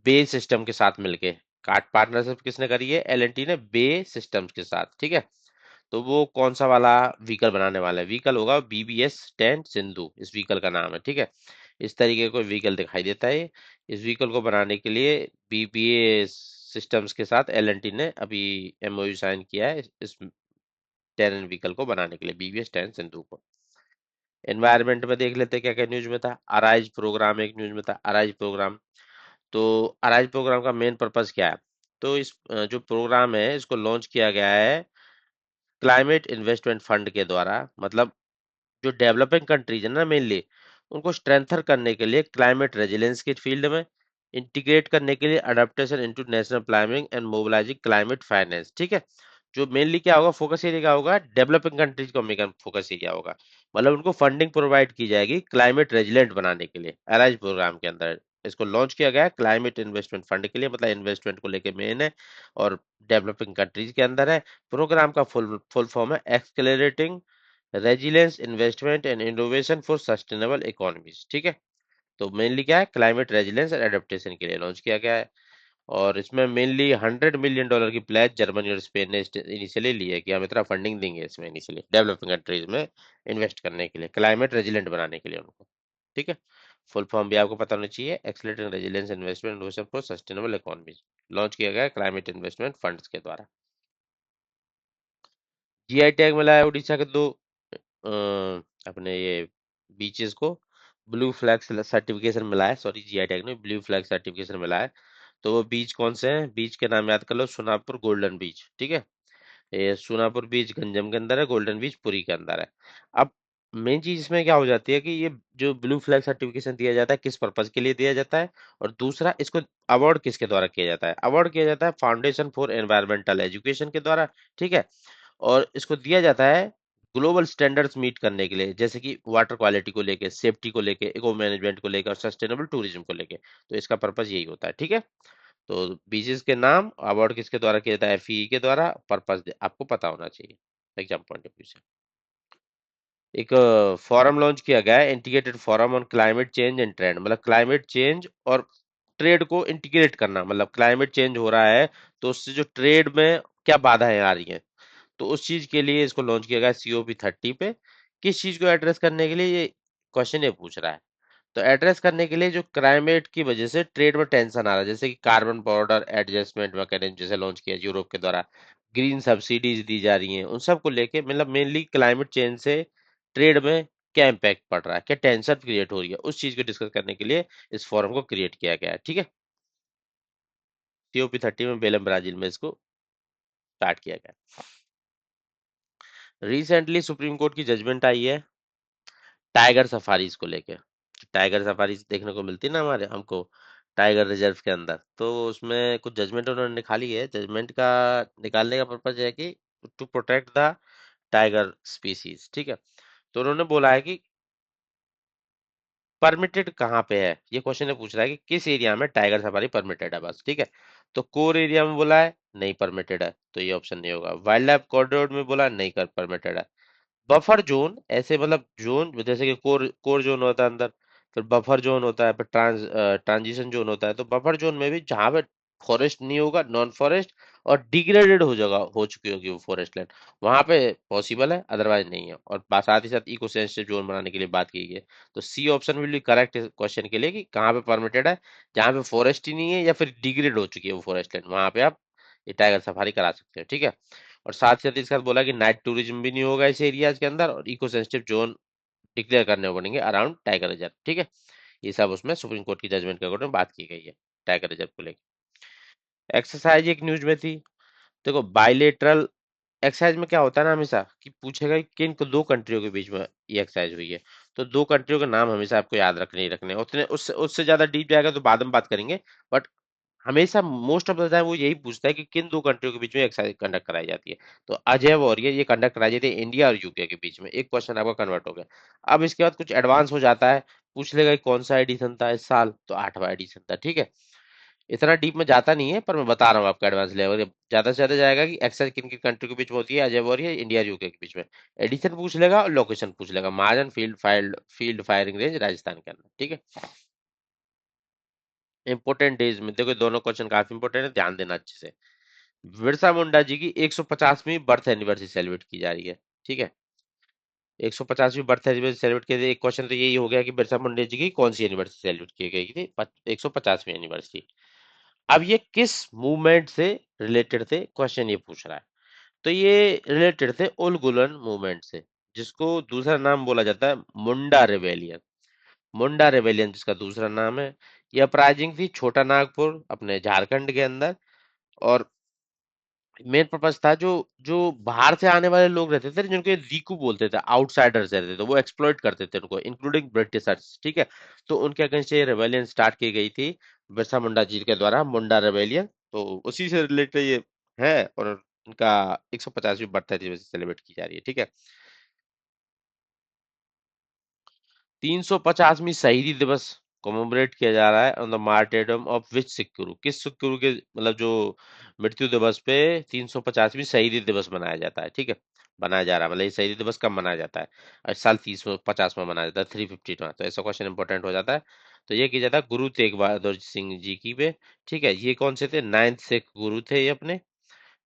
बे सिस्टम के साथ मिलके कार्ड पार्टनरशिप किसने करी है, एलएनटी ने बे सिस्टम्स के साथ, ठीक है। तो वो कौन सा वाला व्हीकल बनाने वाला है, व्हीकल होगा BBS-10 सिंधु, इस व्हीकल का नाम है, ठीक है। इस तरीके का व्हीकल दिखाई देता है। इस व्हीकल को बनाने के लिए BBA सिस्टम्स के साथ एलएनटी ने अभी एमओयू साइन किया है इस टेरन व्हीकल को बनाने के लिए, BBS-10 सिंधु को। एनवायरनमेंट में देख लेते हैं क्या क्या न्यूज में था। अराइज प्रोग्राम एक न्यूज में था, अराइज प्रोग्राम। तो अराइज प्रोग्राम का मेन पर्पस क्या है, तो इस जो प्रोग्राम है इसको लॉन्च किया गया है क्लाइमेट इन्वेस्टमेंट फंड के द्वारा। मतलब जो डेवलपिंग कंट्रीज है ना मेनली, उनको स्ट्रेंथन करने के लिए क्लाइमेट रेजिलेंस के फील्ड में, इंटीग्रेट करने के लिए adaptation into national planning and mobilising climate finance, ठीक है। जो मेनली क्या होगा, फोकस एरिया क्या होगा, डेवलपिंग कंट्रीज को मेन फोकस एरिया होगा। मतलब उनको फंडिंग प्रोवाइड की जाएगी क्लाइमेट रेजिलेंट बनाने के लिए अराइज प्रोग्राम के अंदर। इसको लॉन्च किया गया है क्लाइमेट इन्वेस्टमेंट फंड के लिए, मतलब इन्वेस्टमेंट को लेके मेन है, और डेवलपिंग कंट्रीज के अंदर है। प्रोग्राम का फुल फुल फॉर्म है accelerating resilience investment and innovation for sustainable economies, ठीक है। तो मेनली क्या है, क्लाइमेट रेजिलियंस एंड एडेप्टेशन के लिए लॉन्च किया गया है। और इसमें मेनली $100 मिलियन की प्लेज जर्मनी और स्पेन ने इनिशियली ली है कि हम इतना फंडिंग देंगे इसमें इनिशियली डेवलपिंग कंट्रीज में इन्वेस्ट करने के लिए, क्लाइमेट रेजिलेंट बनाने के लिए उनको, ठीक है। फुल फॉर्म भी आपको पता होना चाहिए, accelerating resilience investment innovation for sustainable economies. Launch किया गया है क्लाइमेट इन्वेस्टमेंट फंड्स के द्वारा। जीआई टैग मिला है उड़ीसा के दो अ, अपने ये बीचेस को ब्लू फ्लैग सर्टिफिकेशन मिला है, सॉरी जीआई टैग नहीं, ब्लू फ्लैग सर्टिफिकेशन मिला है। तो वो बीच कौन से हैं, बीच के नाम याद कर लो, सोनापुर गोल्डन बीच, ठीक है। ये सोनापुर बीच गंजम के अंदर है, गोल्डन बीच पुरी के अंदर है। अब मेन चीज इसमें क्या हो जाती है कि ये जो ब्लू फ्लैग सर्टिफिकेशन दिया जाता है किस पर्पज के लिए दिया जाता है, और दूसरा इसको अवार्ड किसके द्वारा किया जाता है, अवार्ड किया जाता है फाउंडेशन फॉर एनवायरमेंटल एजुकेशन के द्वारा, ठीक है। और इसको दिया जाता है ग्लोबल स्टैंडर्ड्स मीट करने के लिए, जैसे कि वाटर क्वालिटी को लेके, सेफ्टी को लेके, इको मैनेजमेंट को लेके, और सस्टेनेबल टूरिज्म को लेके। तो इसका पर्पज यही होता है, ठीक है। तो बीचेस के नाम अवार्ड किसके द्वारा किया जाता है, FEE के द्वारा, पर्पज आपको पता होना चाहिए एग्जाम पॉइंट ऑफ व्यू से। एक फोरम लॉन्च किया गया है, integrated forum on climate change and trend, मतलब क्लाइमेट चेंज और ट्रेड को इंटीग्रेट करना, मतलब क्लाइमेट चेंज हो रहा है तो उससे जो ट्रेड में क्या बाधाएं आ रही हैं, तो उस चीज के लिए इसको लॉन्च किया गया COP30 पे। किस चीज को एड्रेस करने के लिए, ये क्वेश्चन ये पूछ रहा है। तो एड्रेस करने के लिए जो क्लाइमेट की वजह से ट्रेड में टेंशन आ रहा है, जैसे कि कार्बन बॉर्डर एडजस्टमेंट मैकेनिज्म जैसे लॉन्च किया यूरोप के द्वारा, ग्रीन सब्सिडीज दी जा रही हैं, उन सब को लेके, मतलब मेनली क्लाइमेट चेंज से ट्रेड में क्या इम्पैक्ट पड़ रहा है, क्या टेंशन क्रिएट हो रही है, उस चीज को डिस्कस करने के लिए इस फोरम को क्रिएट किया गया है, ठीक है। COP30 में बेलम ब्राजील में इसको स्टार्ट किया गया। रिसेंटली सुप्रीम कोर्ट की जजमेंट आई है टाइगर सफारीज को लेके। टाइगर सफारीज देखने को मिलती है ना हमारे हमको टाइगर रिजर्व के अंदर, तो उसमें कुछ जजमेंट उन्होंने निकाली है। जजमेंट का निकालने का पर्पज है कि to protect the tiger species, ठीक है। तो उन्होंने बोला है कि परमिटेड कहाँ पे है, ये क्वेश्चन पूछ रहा है कि किस एरिया में टाइगर सफारी परमिटेड है, बस, ठीक है। तो कोर एरिया में बोला है नहीं परमिटेड है, तो ये ऑप्शन नहीं होगा। वाइल्ड लाइफ कॉरिडोर में बोला नहीं कर परमिटेड है। बफर जोन ऐसे, मतलब जोन जैसे कि कोर कोर जोन होता है अंदर, फिर बफर जोन होता है, फिर ट्रांजिशन जोन होता है। तो बफर जोन में भी जहां पे फॉरेस्ट नहीं होगा, नॉन फॉरेस्ट और डिग्रेडेड हो जगह हो चुकी होगी वो फॉरेस्ट लैंड, वहां पे पॉसिबल है, अदरवाइज नहीं है। और साथ ही साथ इको सेंसिटिव जोन बनाने के लिए बात की गई है। तो C option will be correct question के लिए कि कहाँ पे परमिटेड है, जहाँ पे फॉरेस्ट ही नहीं है या फिर डिग्रेड हो चुकी है वो फॉरेस्ट लैंड, वहां पे आप ये टाइगर सफारी करा सकते हैं, ठीक है। और साथ ही साथ इसके साथ बोला कि नाइट टूरिज्म भी नहीं होगा इस एरियाज के अंदर, और इको सेंसिटिव जोन डिक्लेयर करने पड़ेंगे अराउंड टाइगर रिजर्व, ठीक है। ये सब उसमें सुप्रीम कोर्ट की जजमेंट के अकॉर्डिंग बात की गई है टाइगर रिजर्व को लेकर। एक्सरसाइज एक न्यूज में थी। देखो बायलेटरल एक्सरसाइज में क्या होता है ना, हमेशा कि पूछेगा कि किन को दो कंट्रियों के बीच में ये एक्सरसाइज हुई है। तो दो कंट्रियों के नाम हमेशा आपको याद रखने ही रखने हैं। उतने उससे उससे ज्यादा डीप जाएगा तो बाद में बात करेंगे। बट हमेशा मोस्ट ऑफ द टाइम वो यही पूछता है कि किन दो कंट्रियों के बीच में एक्सरसाइज कंडक्ट कराई जाती है। तो अजय वॉरियर ये कंडक्ट कराई जाती है इंडिया और यूके के बीच में। एक क्वेश्चन आपका कन्वर्ट हो गया। अब इसके बाद कुछ एडवांस हो जाता है, पूछ लेगा कि कौन सा एडिशन था इस साल, तो 8वां एडिशन था, ठीक है। इतना डीप में जाता नहीं है, पर मैं बता रहा हूँ आपका एडवांस लेवल। ज्यादा से ज्यादा जाएगा कि एक्सेस किन किन कंट्री के बीच में होती है, अजय और इंडिया यूके के बीच में। एडिशन पूछ लेगा और लोकेशन पूछ लेगा, महाजन फील्ड फायरिंग रेंज राजस्थान के अंदर, ठीक है। इंपोर्टेंट डेज में देखो, दोनों क्वेश्चन काफी इंपोर्टेंट है, ध्यान देना अच्छे से। बिरसा मुंडा जी की 150वीं बर्थ एनिवर्सरी सेलिब्रेट की जा रही है, ठीक है। 150वीं बर्थ एनिवर्सरी सेलिब्रेट की, एक क्वेश्चन तो यही हो गया कि बिरसा मुंडा जी की कौन सी एनिवर्सरी सेलिब्रेट की गई थी, 150वीं एनिवर्सरी। अब ये किस मूवमेंट से रिलेटेड थे, क्वेश्चन ये पूछ रहा है। तो ये रिलेटेड थे उलगुलन मूवमेंट से, जिसको दूसरा नाम बोला जाता है मुंडा रिवेलियन। मुंडा रेबेलियन जिसका दूसरा नाम है। यह अपराइजिंग थी छोटा नागपुर अपने झारखंड के अंदर। और मेन पर्पस था, जो जो बाहर से आने वाले लोग रहते थे, जिनको ये रीकू बोलते थे, आउटसाइडर्स रहते थे, वो एक्सप्लॉइट करते थे उनको, इंक्लूडिंग ब्रिटिशर्स, ठीक है। तो उनके अगेंस्ट ये रेबेलियन स्टार्ट की गई थी बिरसा मुंडा जी के द्वारा, मुंडा रेबेलियन। तो उसी से रिलेटेड ये है, और उनका 150वीं बर्थडे सेलिब्रेट की जा रही है, ठीक है। 350वीं शहीदी दिवस कमेमोरेट किया जा रहा है on the martyrdom of which Sikh गुरु, किस सिख गुरु के मतलब जो मृत्यु दिवस पे 350वीं शहीदी दिवस मनाया जाता है, ठीक है। मनाया जा रहा है, मतलब ये शहीदी दिवस कब मनाया जाता है, इस साल 350 में मनाया जाता है, 350 में। तो ऐसा क्वेश्चन इंपॉर्टेंट हो जाता है। तो ये किया जाता है गुरु तेग बहादुर सिंह जी की पे, ठीक है। ये कौन से थे, नाइन्थ सिख गुरु थे ये अपने,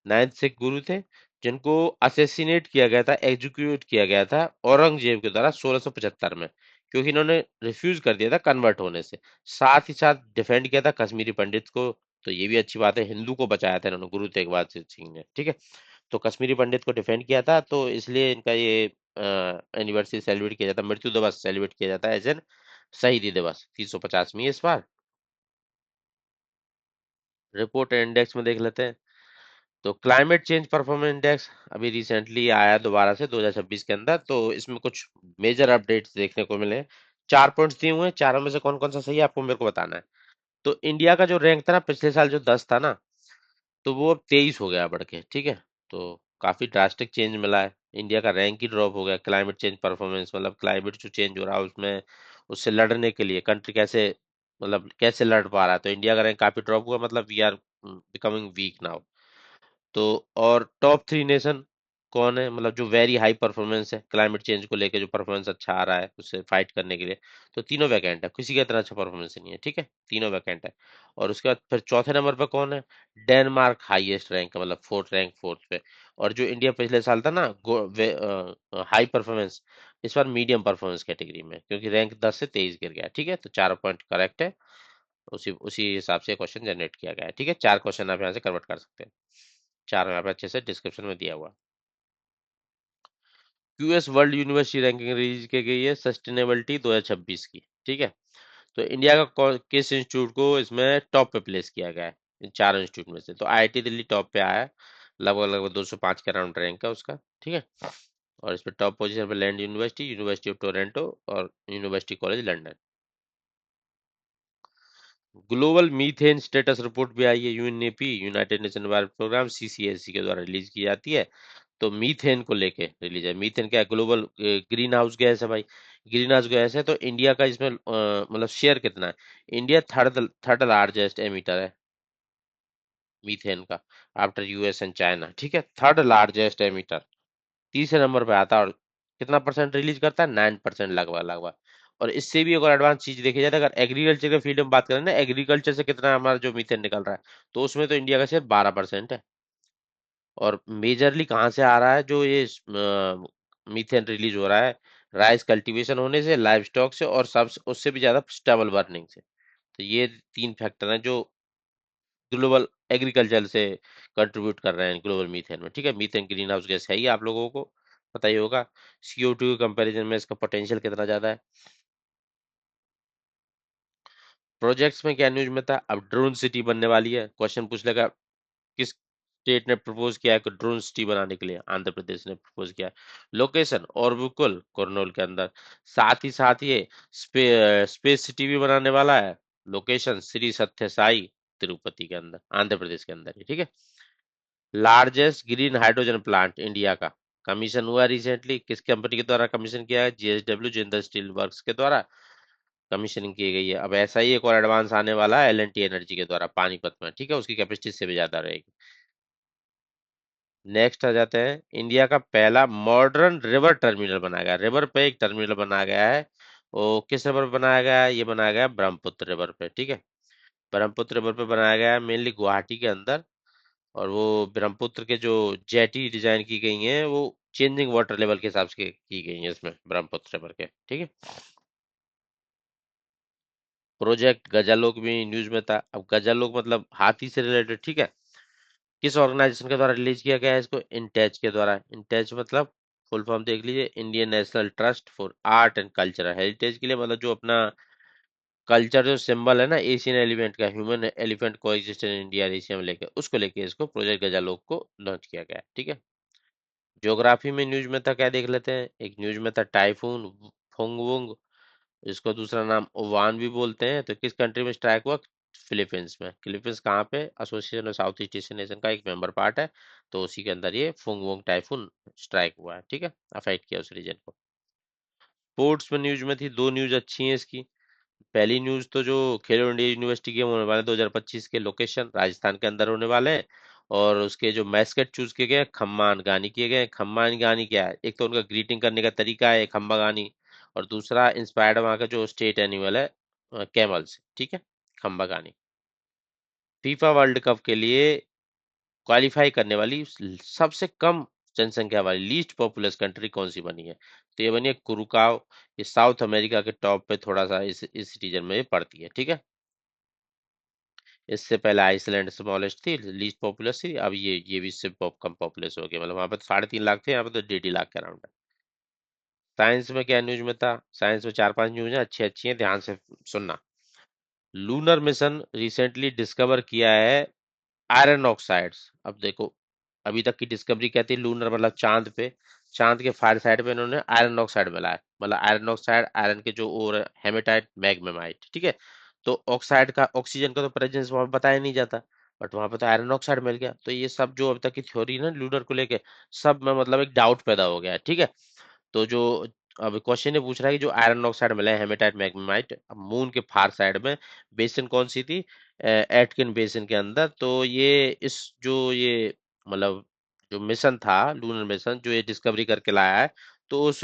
नाइन्थ सिख गुरु थे, जिनको असेसिनेट किया गया था, एग्जीक्यूट किया गया था औरंगजेब के द्वारा 1675 में, क्योंकि इन्होंने रिफ्यूज कर दिया था कन्वर्ट होने से। साथ ही साथ डिफेंड किया था कश्मीरी पंडित को। तो ये भी अच्छी बात है, हिंदू को बचाया था इन्होंने, गुरु तेग बहादुर सिंह ने, ठीक है। तो कश्मीरी पंडित को डिफेंड किया था, तो इसलिए इनका ये एनिवर्सरी सेलिब्रेट किया जाता है, मृत्यु दिवस सेलिब्रेट किया जाता है एज एन शहीदी दिवस, 350वीं इस बार। रिपोर्ट इंडेक्स में देख लेते हैं। तो क्लाइमेट चेंज परफॉर्मेंस इंडेक्स अभी रिसेंटली आया दोबारा से 2026 के अंदर, तो इसमें कुछ मेजर अपडेट्स देखने को मिले हैं। 4 पॉइंट्स दिए हुए हैं, चारों में से कौन कौन सा सही है आपको मेरे को बताना है। तो इंडिया का जो रैंक था ना, पिछले साल जो 10 था ना, तो वो अब 23 हो गया बढ़ के, ठीक है। तो काफी ड्रास्टिक चेंज मिला है, इंडिया का रैंक ही ड्रॉप हो गया। क्लाइमेट चेंज परफॉर्मेंस मतलब क्लाइमेट जो चेंज हो रहा है उसमें, उससे लड़ने के लिए कंट्री कैसे, मतलब कैसे लड़ पा रहा है। तो इंडिया का रैंक काफी ड्रॉप हुआ, मतलब we are becoming weak now. तो और टॉप 3 नेशन कौन है, मतलब जो वेरी हाई परफॉर्मेंस है क्लाइमेट चेंज को लेके, जो परफॉर्मेंस अच्छा आ रहा है उससे फाइट करने के लिए। तो तीनों वैकेंट है, किसी का इतना अच्छा परफॉर्मेंस नहीं है, ठीक है, तीनों वैकेंट है। और उसके बाद फिर चौथे नंबर पर कौन है, डेनमार्क हाईएस्ट रैंक है, मतलब फोर्थ पे। और जो इंडिया पिछले साल था ना हाई परफॉर्मेंस, इस बार मीडियम परफॉर्मेंस कैटेगरी में, क्योंकि रैंक 10 से 23 गिर गया, ठीक है। तो 4 पॉइंट करेक्ट है, उसी उसी हिसाब से क्वेश्चन जनरेट किया गया है, ठीक है। 4 क्वेश्चन आप यहाँ से कन्वर्ट कर सकते हैं, चारों यहाँ पे अच्छे से डिस्क्रिप्शन में दिया हुआ। US world university ranking release की गई है सस्टेनेबिलिटी 2026 की, ठीक है। तो इंडिया का किस इंस्टीट्यूट को इसमें टॉप पे प्लेस किया गया है, इन चारों इंस्टीट्यूट में से। तो आईआईटी दिल्ली टॉप पे आया है, लगभग लगभग 205 के अराउंड रैंक है उसका, ठीक है। और इस पे टॉप पोजीशन पे Lund university, university of Toronto और university college London. Global methane status report भी आई है, UNEP united nation environment programme CCSC के द्वारा रिलीज की जाती है। तो मीथेन को लेके रिलीज है। मीथेन क्या है, ग्लोबल ग्रीन हाउस गैस है भाई। ग्रीन हाउस गैस है, तो इंडिया का इसमें मतलब शेयर कितना है। India third third largest emitter है मीथेन का, आफ्टर यूएस एंड चाइना, ठीक है, थर्ड लार्जेस्ट एमिटर। तीसरे नंबर पे आता है, और कितना परसेंट रिलीज करता है, 9% लगभग लगभग। और इससे भी अगर एडवांस चीज देखी जाए, तो अगर एग्रीकल्चर के फील्ड में बात करें ना, एग्रीकल्चर से कितना हमारा जो मीथेन निकल रहा है, तो उसमें तो इंडिया का सिर्फ 12% है। और मेजरली कहाँ से आ रहा है जो ये मीथेन रिलीज हो रहा है, राइस कल्टीवेशन होने से, लाइव स्टॉक से, और सब उससे भी ज्यादा स्टेबल बर्निंग से। तो ये 3 फैक्टर हैं जो ग्लोबल एग्रीकल्चर से कंट्रीब्यूट कर रहे हैं ग्लोबल मीथेन में, ठीक है। मीथेन ग्रीन हाउस गैस है ही, आप लोगों को पता ही होगा। CO2 के कंपैरिजन में इसका पोटेंशियल कितना ज्यादा है। प्रोजेक्ट्स में क्या न्यूज में था, अब ड्रोन सिटी बनने वाली है, क्वेश्चन पूछ लेगा किस स्टेट ने प्रपोज किया है ड्रोन सिटी बनाने के लिए, आंध्र प्रदेश ने प्रपोज किया है। लोकेशन ओरबुकुल कुरनूल के अंदर। साथ ही ये स्पेस सिटी भी बनाने वाला है, लोकेशन श्री सत्य साई तिरुपति के अंदर, आंध्र प्रदेश के अंदर ही, ठीक है। Largest green hydrogen plant India का कमीशन हुआ रिसेंटली, किस कंपनी के द्वारा कमीशन किया है, JSW जिंदल स्टील वर्क्स के द्वारा। कमीशनिंग की गई है। अब ऐसा ही एक और एडवांस आने वाला है एल&टी एनर्जी के द्वारा पानीपत में, ठीक है, उसकी कैपेसिटी से भी ज्यादा रहेगी। नेक्स्ट आ जाते हैं, इंडिया का पहला मॉडर्न रिवर टर्मिनल बनाया गया, रिवर पे एक टर्मिनल बनाया गया है। वो किस रिवर पे बनाया गया है? ये बनाया गया है ब्रह्मपुत्र रिवर पे, ठीक है। ब्रह्मपुत्र रिवर पे बनाया गया है, मेनली गुवाहाटी के अंदर। और वो ब्रह्मपुत्र के जो जेटी डिजाइन की गई हैं वो चेंजिंग वाटर लेवल के हिसाब से की गई हैं इसमें ब्रह्मपुत्र रिवर के, ठीक है। प्रोजेक्ट गजालोक भी न्यूज में था। अब गजालोक मतलब हाथी से रिलेटेड, ठीक है। किस ऑर्गेनाइजेशन के द्वारा रिलीज किया गया है इसको? इंटेच के द्वारा। इंटेच मतलब फुल फॉर्म देख लीजिए, Indian national trust for art and cultural heritage के लिए, मतलब जो अपना कल्चर जो सिंबल है ना एशियन एलिफेंट का, ह्यूमन एलिफेंट को एग्जिस्ट इन इंडिया एशिया में लेके, उसको लेके इसको प्रोजेक्ट गजालोक को लॉन्च किया गया है, ठीक है। ज्योग्राफी में न्यूज में था, क्या देख लेते हैं। एक न्यूज में था टाइफून फोंगवुंग, इसको दूसरा नाम ओवान भी बोलते हैं, तो किस कंट्री में स्ट्राइक हुआ? फिलीपींस में। फिलीपींस कहाँ पे? Association of south east Asian nation का एक मेंबर पार्ट है, तो उसी के अंदर ये फुंगवोंग टाइफून स्ट्राइक हुआ है, ठीक है, अफेक्ट किया उस रीजन को। स्पोर्ट्स में न्यूज में थी, दो न्यूज अच्छी हैं इसकी। पहली न्यूज तो जो खेलो इंडिया यूनिवर्सिटी गेम होने वाले 2025 के, लोकेशन राजस्थान के अंदर होने वाले हैं। और उसके जो मैस्कट चूज किए गए हैं, खम्मान गानी किए गए हैं। खम्मान गानी क्या है? एक तो उनका ग्रीटिंग करने का तरीका है खम्बा गानी, और दूसरा इंस्पायर्ड वहाँ का जो स्टेट एनिमल है कैमल से, ठीक है, खम्बा गानी। फीफा वर्ल्ड कप के लिए क्वालिफाई करने वाली सबसे कम जनसंख्या वाली लीस्ट पॉपुलस कंट्री कौन सी बनी है? तो ये बनी है कुरुकाओ। ये साउथ अमेरिका के टॉप पे थोड़ा सा इस रीजन में ये पड़ती है, ठीक है। इससे पहले आइसलैंड स्मॉलेस्ट थी, लीस्ट पॉपुलस थी। अब ये भी इससे कम पॉपुलस हो गया, मतलब वहां पे तो 3.5 लाख थे, यहाँ पे तो 1.5 लाख के अराउंड है। साइंस में क्या न्यूज में था? साइंस में चार पांच न्यूज है, अच्छी अच्छी है, ध्यान से सुनना। लूनर मिशन रिसेंटली डिस्कवर किया है आयरन ऑक्साइड्स। अब देखो, अभी तक की डिस्कवरी क्या थी? लूनर मतलब चांद पे, चांद के फार साइड पे इन्होंने आयरन ऑक्साइड मिलाया, मतलब आयरन ऑक्साइड, आयरन के जो और हेमेटाइट मैग्मेमाइट, ठीक है। तो ऑक्साइड का, ऑक्सीजन का तो प्रेजेंस वहां पे बताया नहीं जाता, बट वहां पे तो आयरन ऑक्साइड मिल गया। तो ये सब जो अभी तक की थ्योरी ना लूनर को लेके, सब में मतलब एक डाउट पैदा हो गया है, ठीक है। तो जो अब क्वेश्चन ये पूछ रहा है कि जो आयरन ऑक्साइड मिला है हेमेटाइट मैग्मेटाइट मून के फार साइड में, बेसिन कौन सी थी? एटकिन बेसिन के अंदर। तो ये इस जो ये मतलब जो मिशन था लूनर मिशन जो ये डिस्कवरी करके लाया है, तो उस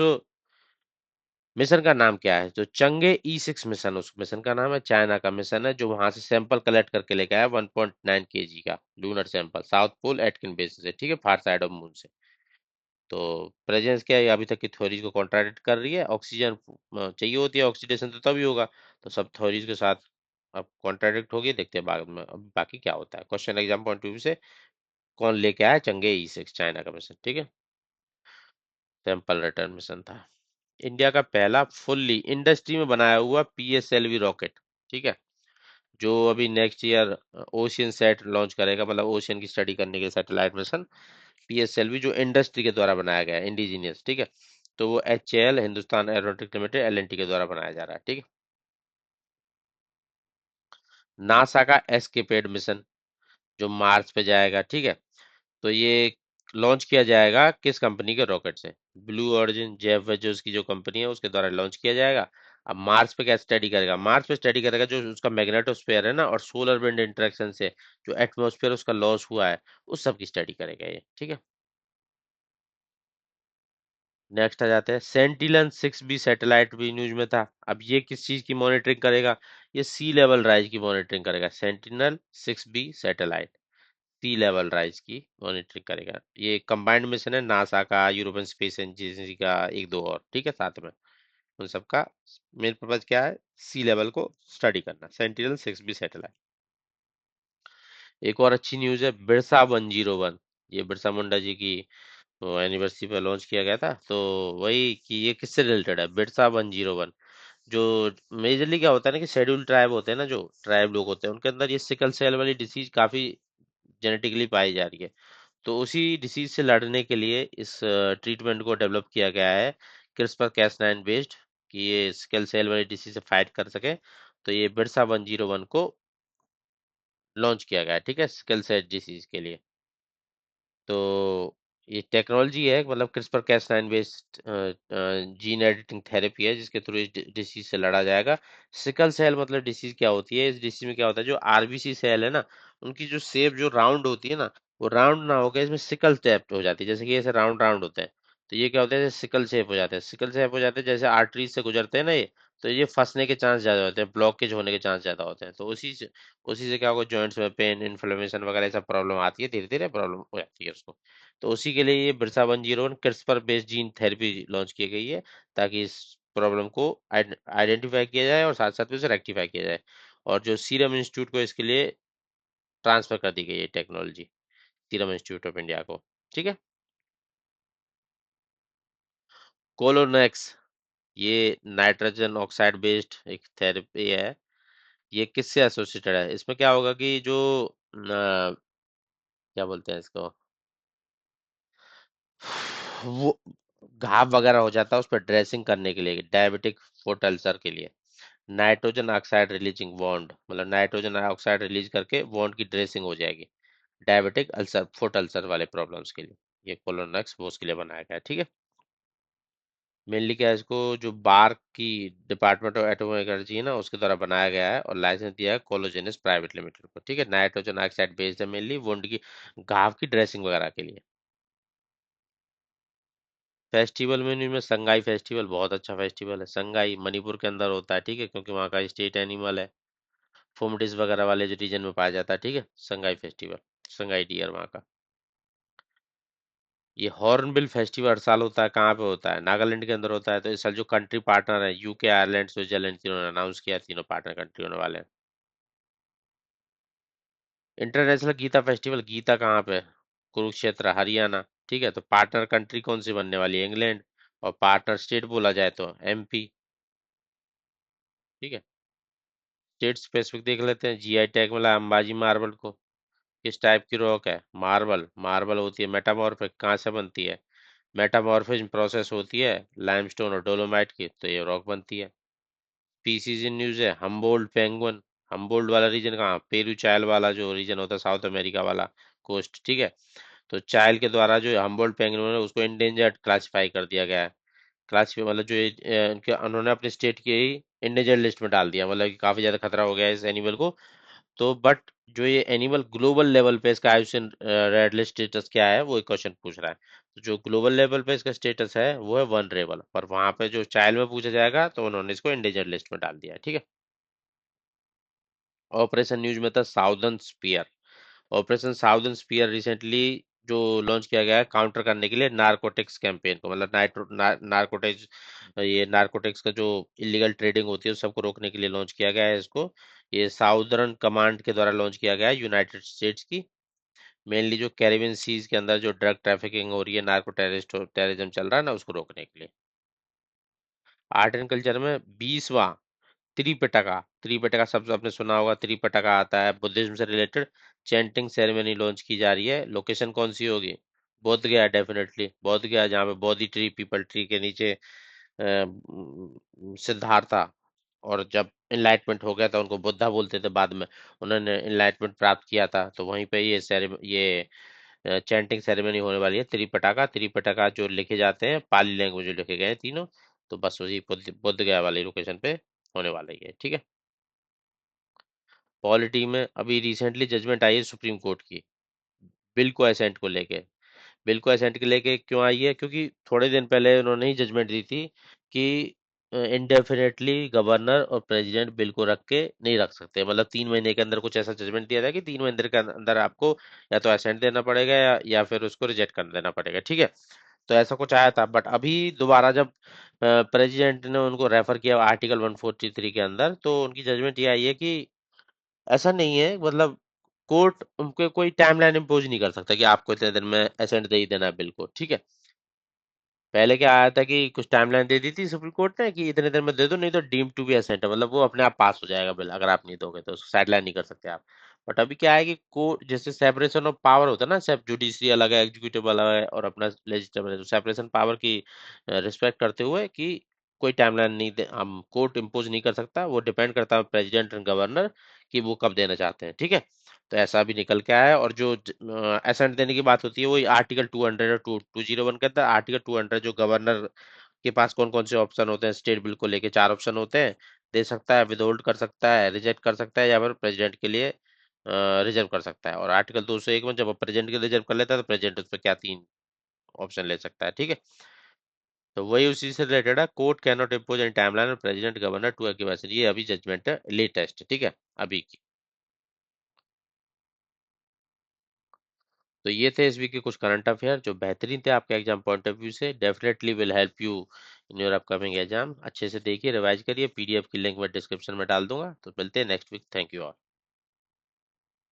मिशन का नाम क्या है? जो चंगे E6 मिशन, उस मिशन का नाम है। चाइना का मिशन है जो वहां से सैंपल कलेक्ट करके लेके आया 1.9 केजी का lunar sample South Pole Aitken basin से, ठीक है, फार साइड ऑफ मून से। तो प्रेजेंस क्या है? अभी तक की थ्योरीज को कॉन्ट्राडिक्ट कर रही है। ऑक्सीजन चाहिए होती है, ऑक्सीडेशन तो तभी होगा। तो सब थ्योरीज के साथ अब कॉन्ट्राडिक्ट होगी, देखते हैं बाद में अब बाकी क्या होता है। Question exam point of view से कौन लेके आया चंगे E6 चाइना का मिशन, ठीक है, सैंपल रिटर्न मिशन था। इंडिया का पहला फुल्ली इंडस्ट्री में बनाया हुआ PSLV रॉकेट, ठीक है, जो अभी next year ocean set launch करेगा, मतलब ओशियन की स्टडी करने के सैटेलाइट मिशन PSLV, जो इंडस्ट्री के द्वारा बनाया गया है, इंडिजीनियस, ठीक है। तो वो HAL Hindustan aeronautics limited L&T के द्वारा बनाया जा रहा है, ठीक है। नासा का एस्केपेड मिशन जो मार्स पे जाएगा, ठीक है, तो ये लॉन्च किया जाएगा किस कंपनी के रॉकेट से? ब्लू ऑरिजिन जेफ बेजोस की जो कंपनी है उसके द्वारा लॉन्च किया जाएगा। अब मार्स पे क्या स्टडी करेगा? मार्स पे स्टडी करेगा जो उसका मैग्नेटोस्फेयर है ना, और सोलर विंड इंटरेक्शन से जो एटमॉस्फेयर उसका लॉस हुआ है, उस सब की स्टडी करेगा ये, ठीक है। नेक्स्ट आ जाते हैं, सेंटिनल 6B सैटेलाइट भी न्यूज में था। अब ये किस चीज की मॉनिटरिंग करेगा? ये सी लेवल राइज की मॉनिटरिंग करेगा। सेंटिनल 6B सैटेलाइट सी लेवल राइज की मॉनिटरिंग करेगा। ये कंबाइंड मिशन है नासा का, यूरोपियन स्पेस एजेंसी का, एक दो और, ठीक है, साथ में। उन सबका मेन पर्पज क्या है? सी लेवल को स्टडी करना, सेंटिनल 6B सैटेलाइट। एक और अच्छी न्यूज है, बिरसा 101, ये बिरसा मुंडा जी की तो एनिवर्सरी पे लॉन्च किया गया था। तो वही कि ये किससे रिलेटेड है? बिरसा 101 जो मेजरली क्या होता है ना कि शेड्यूल ट्राइब होते हैं ना, जो ट्राइब लोग होते हैं उनके अंदर ये सिकल सेल वाली डिसीज काफी जेनेटिकली पाई जा रही है। तो उसी डिसीज से लड़ने के लिए इस ट्रीटमेंट को डेवलप किया गया है, CRISPR-Cas9 बेस्ड, कि ये सिकल सेल वाली डिसीज से फाइट कर सके। तो ये बिरसा 101 को लॉन्च किया गया है, ठीक है, सिकल सेल डिसीज के लिए। तो ये टेक्नोलॉजी है, मतलब CRISPR Cas nine based gene editing therapy है, जिसके थ्रू इस डिसीज से लड़ा जाएगा। सिकल सेल मतलब डिसीज क्या होती है, इस डिसीज में क्या होता है, जो आरबीसी सेल है ना, उनकी जो शेप जो राउंड होती है ना, वो राउंड ना होकर इसमें सिकल शेप हो जाती है, जैसे कि ऐसे राउंड राउंड होते हैं। तो ये क्या होता है, जैसे सिकल शेप हो जाते हैं, सिकल शेप हो जाते हैं जैसे आर्टरीज से गुजरते हैं ना ये, तो ये फंसने के चांस ज्यादा होते हैं, ब्लॉकेज होने के चांस ज्यादा होते हैं। तो उसी से क्या होगा, जॉइंट्स में पेन, इन्फ्लेमेशन वगैरह सब प्रॉब्लम आती है, धीरे धीरे प्रॉब्लम हो जाती है उसको। तो उसी के लिए ये Birsa 101 CRISPR based gene therapy launch की गई है, ताकि इस प्रॉब्लम को आइडेंटिफाई किया जाए और साथ साथ में उसे रेक्टिफाई किया जाए। और जो सीरम इंस्टीट्यूट को इसके लिए ट्रांसफर कर दी गई है technology, serum institute of India को। ठीक है। कोलोनेक्स, ये नाइट्रोजन ऑक्साइड बेस्ड एक थेरेपी है। ये किससे एसोसिएटेड है, इसमें क्या होगा कि जो क्या बोलते हैं इसको, वो घाव वगैरह हो जाता है उस पर ड्रेसिंग करने के लिए, डायबिटिक फुट अल्सर के लिए नाइट्रोजन ऑक्साइड रिलीजिंग बॉन्ड, मतलब नाइट्रोजन ऑक्साइड रिलीज करके बॉन्ड की ड्रेसिंग हो जाएगी डायबिटिक अल्सर, फुट अल्सर वाले प्रॉब्लम्स के लिए। ये कोलोनेक्स वो उसके लिए बनाया गया है। ठीक है। मेनली क्या है, इसको जो बार्क की डिपार्टमेंट ऑफ एटॉमिक एनर्जी है ना, उसके द्वारा बनाया गया है और लाइसेंस दिया है कोलोजेनिस प्राइवेट लिमिटेड को। ठीक है। नाइट्रोजन ऑक्साइड बेस्ड है, मेनली वुंड की घाव की ड्रेसिंग वगैरह के लिए। फेस्टिवल मेन्यू में संगाई फेस्टिवल बहुत अच्छा फेस्टिवल है। संगाई मणिपुर के अंदर होता है, ठीक है, क्योंकि वहाँ का स्टेट एनिमल है, फुमडिस वगैरह वाले जो रीजन में पाया जाता है। ठीक है। संगाई फेस्टिवल, संगाई डियर वहाँ का। ये हॉर्नबिल फेस्टिवल हर साल होता है, कहाँ पे होता है, नागालैंड के अंदर होता है। तो इस साल जो कंट्री पार्टनर है, यूके, आयरलैंड, स्विट्जरलैंड, तीनों ने अनाउंस किया, तीनों पार्टनर कंट्री होने वाले हैं। इंटरनेशनल गीता फेस्टिवल, गीता कहाँ पे है? कुरुक्षेत्र, हरियाणा। ठीक है। तो पार्टनर कंट्री कौन सी बनने वाली है, इंग्लैंड। और पार्टनर स्टेट बोला जाए तो एमपी। ठीक है। स्टेट स्पेसिफिक देख लेते हैं। जीआई टैग मिला अंबाजी मार्बल को। किस टाइप की रॉक है, मार्बल। मार्बल होती है मेटामॉर्फिक, कहाँ से बनती है, मेटामॉर्फिज्म प्रोसेस होती है लाइमस्टोन और डोलोमाइट की, तो ये रॉक बनती है। पीसीज इन न्यूज है हम्बोल्ट पेंगुइन। हम्बोल्ट वाला रीजन कहाँ, पेरू चायल वाला जो रीजन होता है, साउथ अमेरिका वाला कोस्ट। ठीक है। तो चायल के द्वारा जो हम्बोल्ट पेंगुइन है उसको इंडेंजर्ड क्लासिफाई कर दिया गया है। क्लासिफाई मतलब जो इनके उन्होंने अपने स्टेट की इंडेंजर्ड लिस्ट में डाल दिया, मतलब कि काफी ज्यादा खतरा हो गया है इस एनिमल को। तो बट जो ये एनिमल ग्लोबल लेवल पे इसका आयुष्य रेड लिस्ट स्टेटस क्या है, वो एक क्वेश्चन पूछ रहा है। तो जो ग्लोबल लेवल पे इसका स्टेटस है वो है वनरेबल, पर वहां पे जो चाइल्ड में पूछा जाएगा तो उन्होंने इसको इंडेंजर्ड लिस्ट में डाल दिया है। ठीक है। ऑपरेशन न्यूज में था Southern Spear. Operation Southern Spear recently जो लॉन्च किया गया है काउंटर करने के लिए नारकोटिक्स कैंपेन को, मतलब नारकोटिक्स, ये नारकोटिक्स का जो इलीगल ट्रेडिंग होती है उस सबको रोकने के लिए लॉन्च किया गया है इसको। ये साउदर्न कमांड के द्वारा लॉन्च किया गया है यूनाइटेड स्टेट्स की। मेनली जो कैरिबियन सीज के अंदर जो ड्रग ट्रैफिकिंग हो रही है, नार्को टेररिज्म चल रहा है ना, उसको रोकने के लिए। आर्ट एंड कल्चर में 20वां त्रिपिटका, त्रिपिटका शब्द आपने सुना होगा, त्रिपिटका आता है बुद्धिज्म से रिलेटेड, चैंटिंग सेरेमनी लॉन्च की जा रही है। लोकेशन कौन सी होगी, बोध गया, डेफिनेटली बोध गया, जहाँ पे बोधि ट्री, पीपल ट्री के नीचे सिद्धार्था, और जब इनलाइटमेंट हो गया था, उनको बुद्धा बोलते थे बाद में, उन्होंने इनलाइटमेंट प्राप्त किया था, तो वहीं पे ये चैंटिंग सेरेमनी होने वाली है। त्रिपिटका, त्रिपिटका जो लिखे जाते हैं पाली लैंग्वेज में लिखे गए हैं तीनों, तो बस उसी बुद्ध गया वाली लोकेशन पे होने वाला ही है। ठीक है। पॉलिटी में अभी रिसेंटली जजमेंट आई है सुप्रीम कोर्ट की, बिल को एसेंट को लेके। बिल को एसेंट के लेके क्यों आई है, क्योंकि थोड़े दिन पहले उन्होंने ही जजमेंट दी थी कि इनडेफिनेटली गवर्नर और प्रेसिडेंट बिल को रख के नहीं रख सकते, मतलब 3 महीने के अंदर, कुछ ऐसा जजमेंट दिया था कि 3 महीने के अंदर आपको या तो एसेंट देना पड़ेगा या फिर उसको रिजेक्ट कर देना पड़ेगा। ठीक है। तो ऐसा कुछ आया था, बट अभी दोबारा जब प्रेसिडेंट ने उनको रेफर किया आर्टिकल 143 के अंदर, तो उनकी जजमेंट ये आई है कि ऐसा नहीं है, मतलब कोर्ट उनको कोई टाइमलाइन इम्पोज नहीं कर सकता कि आपको इतने दिन में एसेंट दे ही देना है बिल को। ठीक है। पहले क्या आया था कि कुछ टाइमलाइन दे दी थी सुप्रीम कोर्ट ने कि इतने दिन में दे दो, नहीं तो डीम टू बी एसेंट है, मतलब वो अपने आप पास हो जाएगा बिल, अगर आप नहीं दोगे तो उसको साइडलाइन नहीं कर सकते आप। बट अभी क्या है कि कोर्ट जैसे सेपरेशन ऑफ पावर होता है ना, सब जुडिशरी अलग है, एग्जीक्यूटिव अलग है और अपना लेजिस्लेटिव है, तो सेपरेशन पावर की रिस्पेक्ट करते हुए कि कोई टाइमलाइन नहीं दे, हम कोर्ट इम्पोज नहीं कर सकता, वो डिपेंड करता है प्रेसिडेंट एंड गवर्नर कि वो कब देना चाहते हैं। ठीक है। तो ऐसा भी निकल के आया है। और जो एसेंट देने की बात होती है वही आर्टिकल 200 और 201 के अंदर। आर्टिकल 200 जो गवर्नर के पास कौन कौन से ऑप्शन होते हैं, स्टेट बिल को लेके 4 ऑप्शन होते हैं। दे सकता है, विदहोल्ड कर सकता है, रिजेक्ट कर सकता है, या फिर प्रेसिडेंट के लिए रिजर्व कर सकता है। और आर्टिकल 201 में जब प्रेसिडेंट के रिजर्व कर लेता है तो प्रेसिडेंट उस पर क्या 3 ऑप्शन ले सकता है, ठीक है। तो वही उसी से रिलेटेड है, court can not impose any timeline president governor to act. ये अभी जजमेंट है लेटेस्ट, ठीक है, अभी की। तो ये थे इस वीक के कुछ करंट अफेयर जो बेहतरीन थे आपके एग्जाम पॉइंट ऑफ व्यू से। Definitely will help you in your upcoming exam. अच्छे से देखिए, रिवाइज करिए, पीडीएफ की लिंक मैं डिस्क्रिप्शन में डाल दूंगा। तो मिलते हैं next week. Thank you all.